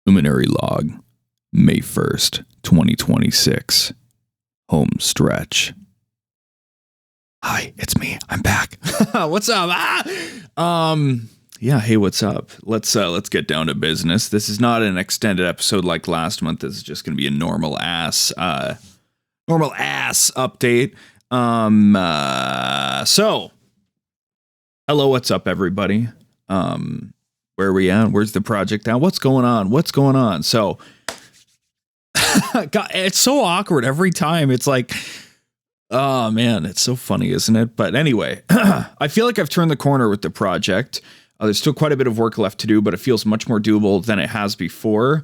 Luminary Log, May 1st, 2026. Home stretch. Hi, it's me. I'm back. What's up? Yeah, hey, what's up? Let's get down to business. This is not an extended episode like last month. This is just going to be a normal ass update. So hello, what's up, everybody? Where are we at? Where's the project at? What's going on? So God, it's so awkward every time. It's like, oh man, it's so funny, isn't it? But anyway, I feel like I've turned the corner with the project. There's still quite a bit of work left to do, but it feels much more doable than it has before.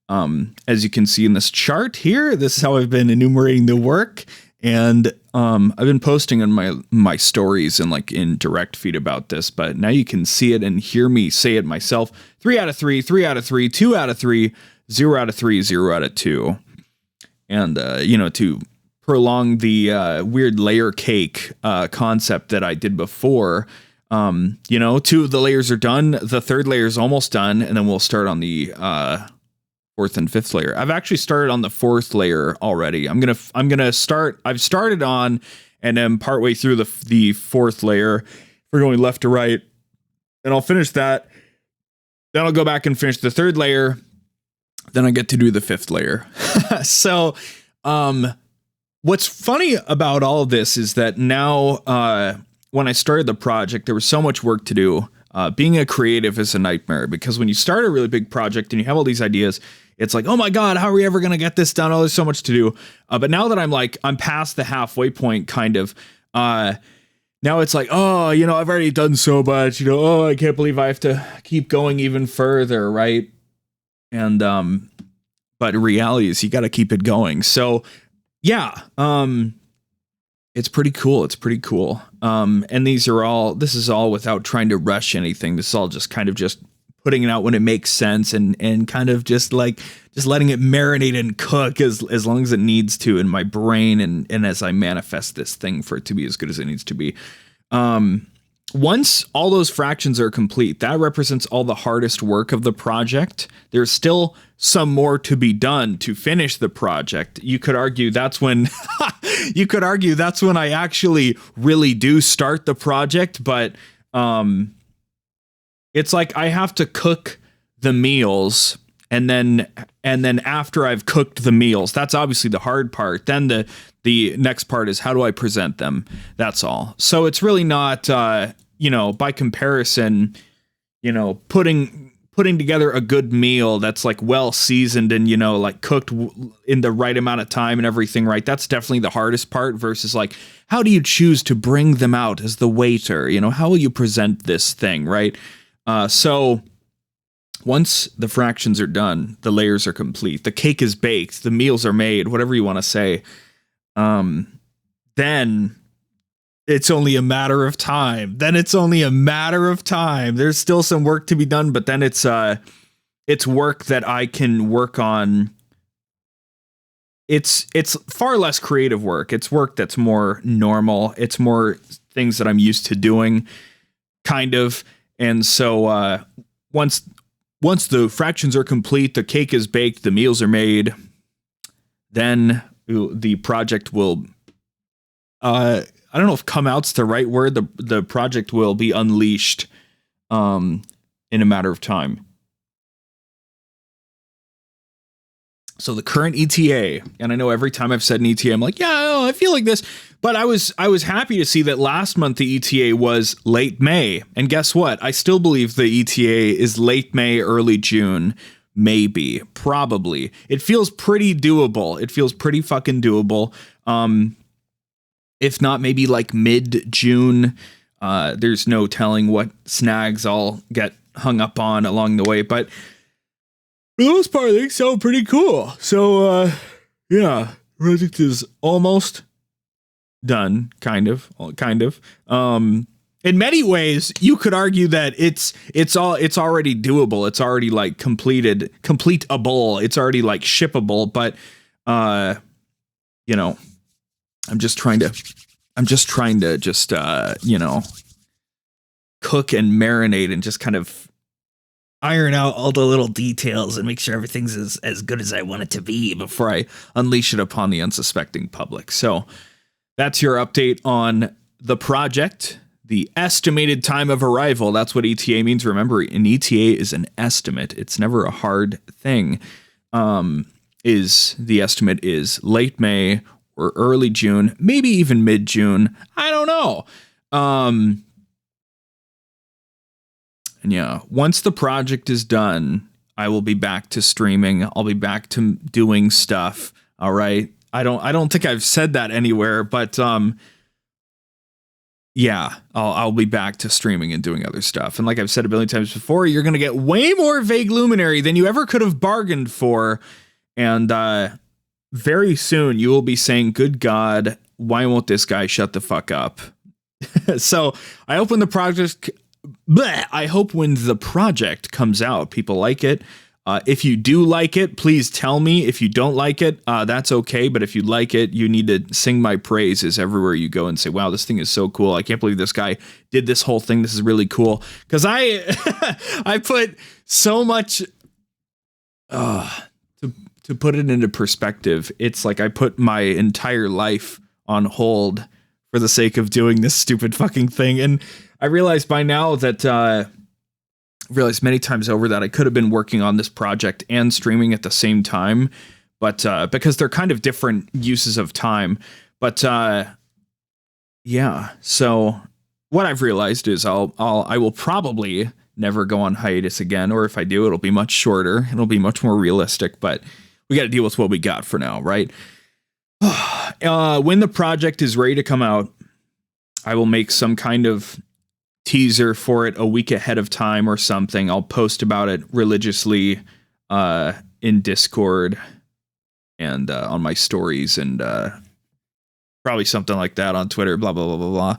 As you can see in this chart here, this is how I've been enumerating the work. And I've been posting on my stories and like in direct feed about this, but now you can see it and hear me say it myself. 3 out of 3, 3 out of 3, 2 out of 3, 0 out of 3, 0 out of 2. And, to prolong the weird layer cake concept that I did before, 2 of the layers are done. The third layer is almost done. And then we'll start on the fourth and fifth layer. I've actually started on the fourth layer already. I've started on and am partway through the fourth layer. We're going left to right. Then I'll finish that. Then I'll go back and finish the third layer. Then I get to do the fifth layer. So, what's funny about all of this is that now, when I started the project, there was so much work to do. Being a creative is a nightmare because when you start a really big project and you have all these ideas, it's like, oh my God, how are we ever going to get this done? Oh, there's so much to do. But now that I'm past the halfway point, kind of, now it's like, oh, I've already done so much, oh, I can't believe I have to keep going even further. Right. And, but reality is you got to keep it going. So yeah, it's pretty cool. And this is all without trying to rush anything. This is all just kind of just putting it out when it makes sense and kind of just letting it marinate and cook as long as it needs to in my brain. And as I manifest this thing for it to be as good as it needs to be. Once all those fractions are complete, that represents all the hardest work of the project. There's still some more to be done to finish the project. You could argue that's when I actually really do start the project, but it's like I have to cook the meals and then after I've cooked the meals, that's obviously the hard part. Then the next part is how do I present them? That's all. So it's really not by comparison, putting together a good meal that's like well seasoned and like cooked in the right amount of time and everything, right? That's definitely the hardest part versus like how do you choose to bring them out as the waiter? How will you present this thing, right? So once the fractions are done, the layers are complete, the cake is baked, the meals are made, whatever you want to say, then it's only a matter of time. There's still some work to be done, but then it's work that I can work on. It's far less creative work. It's work that's more normal. It's more things that I'm used to doing, kind of. And so once the fractions are complete, the cake is baked, the meals are made, then the project will I don't know if come out's the right word. The project will be unleashed in a matter of time. So the current ETA, and I know every time I've said an ETA, I'm like, yeah, I feel like this. But I was happy to see that last month the ETA was late May. And guess what? I still believe the ETA is late May, early June. Maybe, probably. It feels pretty doable. It feels pretty fucking doable. If not, maybe like mid-June. There's no telling what snags I'll get hung up on along the way. But for the most part, they sound pretty cool. So, yeah, project is almost done, kind of. In many ways, you could argue that it's already doable. It's already like completable. It's already like shippable. But, I'm just trying to cook and marinate and just kind of iron out all the little details and make sure everything's as good as I want it to be before I unleash it upon the unsuspecting public. So that's your update on the project. The estimated time of arrival, that's what ETA means. Remember, an ETA is an estimate. It's never a hard thing. The estimate is late May or early June, maybe even mid-June. I don't know. And yeah, once the project is done, I will be back to streaming. I'll be back to doing stuff. All right. I don't think I've said that anywhere, but yeah, I'll be back to streaming and doing other stuff. And like I've said a billion times before, you're going to get way more vague Luminary than you ever could have bargained for. And very soon you will be saying, good God, why won't this guy shut the fuck up? So I hope when the project comes out, people like it. If you do like it, please tell me. If you don't like it, that's okay. But if you like it, you need to sing my praises everywhere you go and say, wow, this thing is so cool. I can't believe this guy did this whole thing. This is really cool. Because I put so much, to put it into perspective, it's like I put my entire life on hold for the sake of doing this stupid fucking thing. And I realized by now that, realized many times over that I could have been working on this project and streaming at the same time, but because they're kind of different uses of time. But yeah, so what I've realized is I will probably never go on hiatus again, or if I do, it'll be much shorter. It'll be much more realistic, but we got to deal with what we got for now, right? When the project is ready to come out, I will make some kind of teaser for it a week ahead of time or something. I'll post about it religiously in Discord and on my stories and probably something like that on Twitter, blah, blah, blah, blah, blah.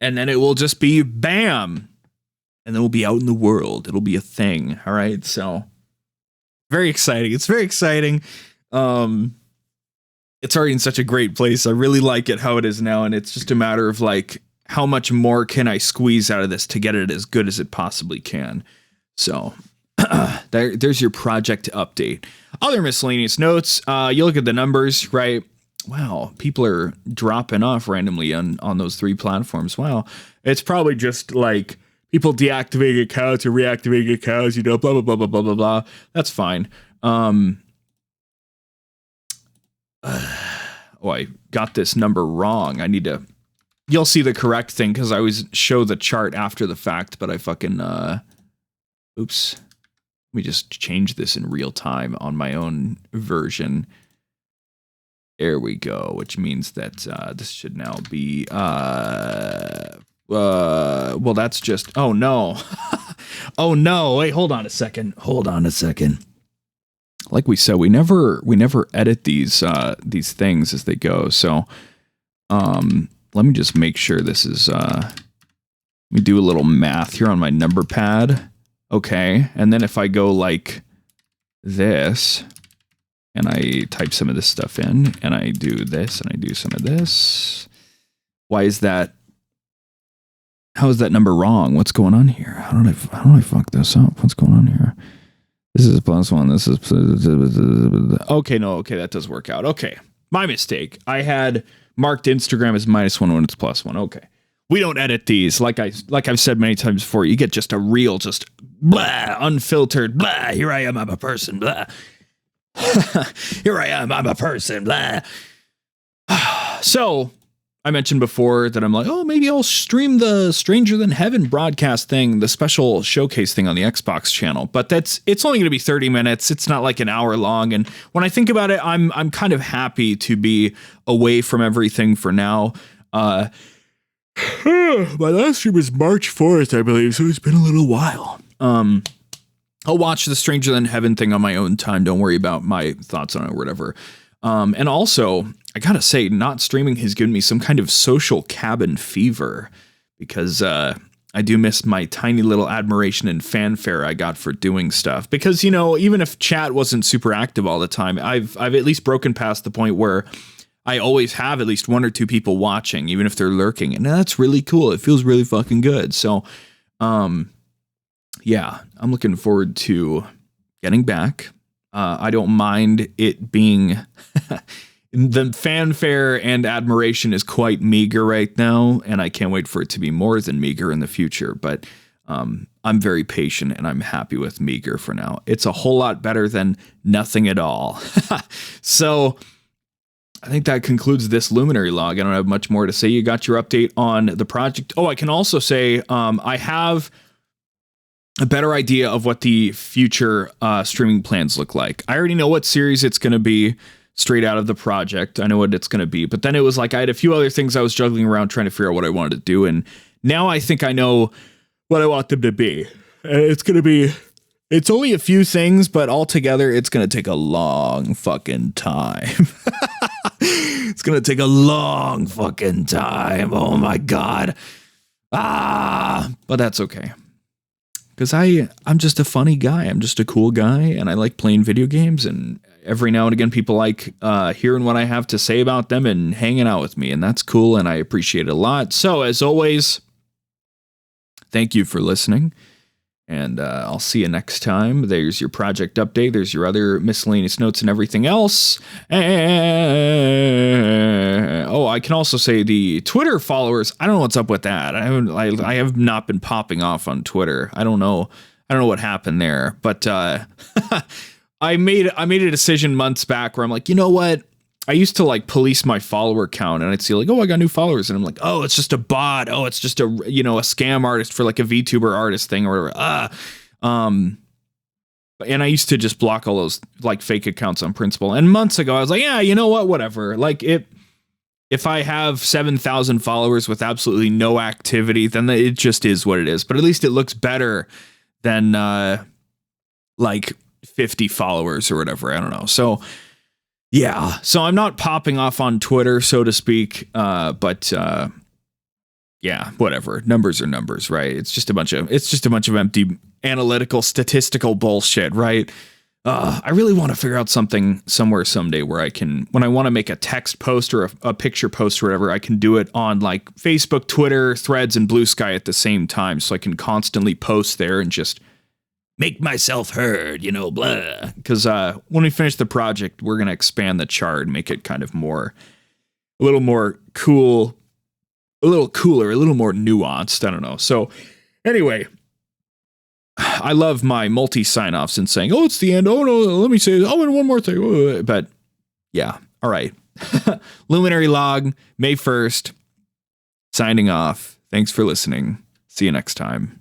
And then it will just be bam. And then we'll be out in the world. It'll be a thing. All right. So very exciting. It's very exciting. It's already in such a great place. I really like it how it is now. And it's just a matter of like, how much more can I squeeze out of this to get it as good as it possibly can? So there's your project update. Other miscellaneous notes. You look at the numbers, right? Wow, people are dropping off randomly on those 3 platforms. Wow. It's probably just like people deactivating accounts or reactivating accounts, you know, blah, blah, blah, blah, blah, blah, blah. That's fine. Oh, I got this number wrong. I need to... You'll see the correct thing because I always show the chart after the fact, but I fucking, oops. Let me just change this in real time on my own version. There we go, which means that this should now be, well, that's just, oh no. Oh no, wait, hold on a second. Like we said, we never edit these things as they go, so, let me just make sure this is, let me do a little math here on my number pad. Okay, and then if I go like this, and I type some of this stuff in, and I do this, and I do some of this, why is that, how is that number wrong? What's going on here? How did I fuck this up? What's going on here? This is +1, this is, okay, no, okay, that does work out. Okay, my mistake. I had marked Instagram as -1 when it's +1. Okay. We don't edit these. Like I've said many times before, you get just a real, just blah, unfiltered, blah, here I am, I'm a person, blah. Here I am, I'm a person, blah. So, I mentioned before that I'm like, oh, maybe I'll stream the Stranger Than Heaven broadcast thing, the special showcase thing on the Xbox channel. But it's only going to be 30 minutes. It's not like an hour long. And when I think about it, I'm kind of happy to be away from everything for now. My last stream was March 4th, I believe, so it's been a little while. I'll watch the Stranger Than Heaven thing on my own time. Don't worry about my thoughts on it or whatever. And also, I gotta say, not streaming has given me some kind of social cabin fever because I do miss my tiny little admiration and fanfare I got for doing stuff. Because, you know, even if chat wasn't super active all the time, I've at least broken past the point where I always have at least 1 or 2 people watching, even if they're lurking. And that's really cool. It feels really fucking good. So, yeah, I'm looking forward to getting back. I don't mind it being the fanfare and admiration is quite meager right now, and I can't wait for it to be more than meager in the future. But I'm very patient and I'm happy with meager for now. It's a whole lot better than nothing at all. So I think that concludes this Luminary Log. I don't have much more to say. You got your update on the project. Oh, I can also say I have a better idea of what the future streaming plans look like. I already know what series it's going to be straight out of the project. I know what it's going to be. But then it was like I had a few other things I was juggling around trying to figure out what I wanted to do. And now I think I know what I want them to be. It's going to be... It's only a few things, but altogether, it's going to take a long fucking time. It's going to take a long fucking time. Oh my God. But that's okay. Because I'm just a funny guy. I'm just a cool guy, and I like playing video games, and every now and again, people like hearing what I have to say about them and hanging out with me, and that's cool, and I appreciate it a lot. So, as always, thank you for listening. And I'll see you next time. There's your project update. There's your other miscellaneous notes and everything else. Oh, I can also say the Twitter followers. I don't know what's up with that. I have not been popping off on Twitter. I don't know what happened there. But I made a decision months back where I'm like, you know what? I used to like police my follower count, and I'd see like, oh, I got new followers, and I'm like, oh, it's just a bot. Oh, it's just a scam artist for like a VTuber artist thing or whatever. And I used to just block all those like fake accounts on principle. And months ago, I was like, yeah, you know what, whatever. Like if I have 7,000 followers with absolutely no activity, then it just is what it is. But at least it looks better than like 50 followers or whatever. I don't know. So. Yeah, so I'm not popping off on Twitter, so to speak, but yeah, whatever. Numbers are numbers, right? It's just a bunch of empty analytical statistical bullshit, right? I really want to figure out something somewhere someday where I can, when I want to make a text post or a picture post or whatever, I can do it on like Facebook, Twitter, Threads, and Blue Sky at the same time, so I can constantly post there and just make myself heard, blah. Because when we finish the project, we're going to expand the chart and make it kind of a little more cool, a little cooler, a little more nuanced. I don't know. So anyway, I love my multi-sign-offs and saying, oh, it's the end. Oh, no, let me say, oh, and one more thing. But yeah, all right. Luminary Log, May 1st, signing off. Thanks for listening. See you next time.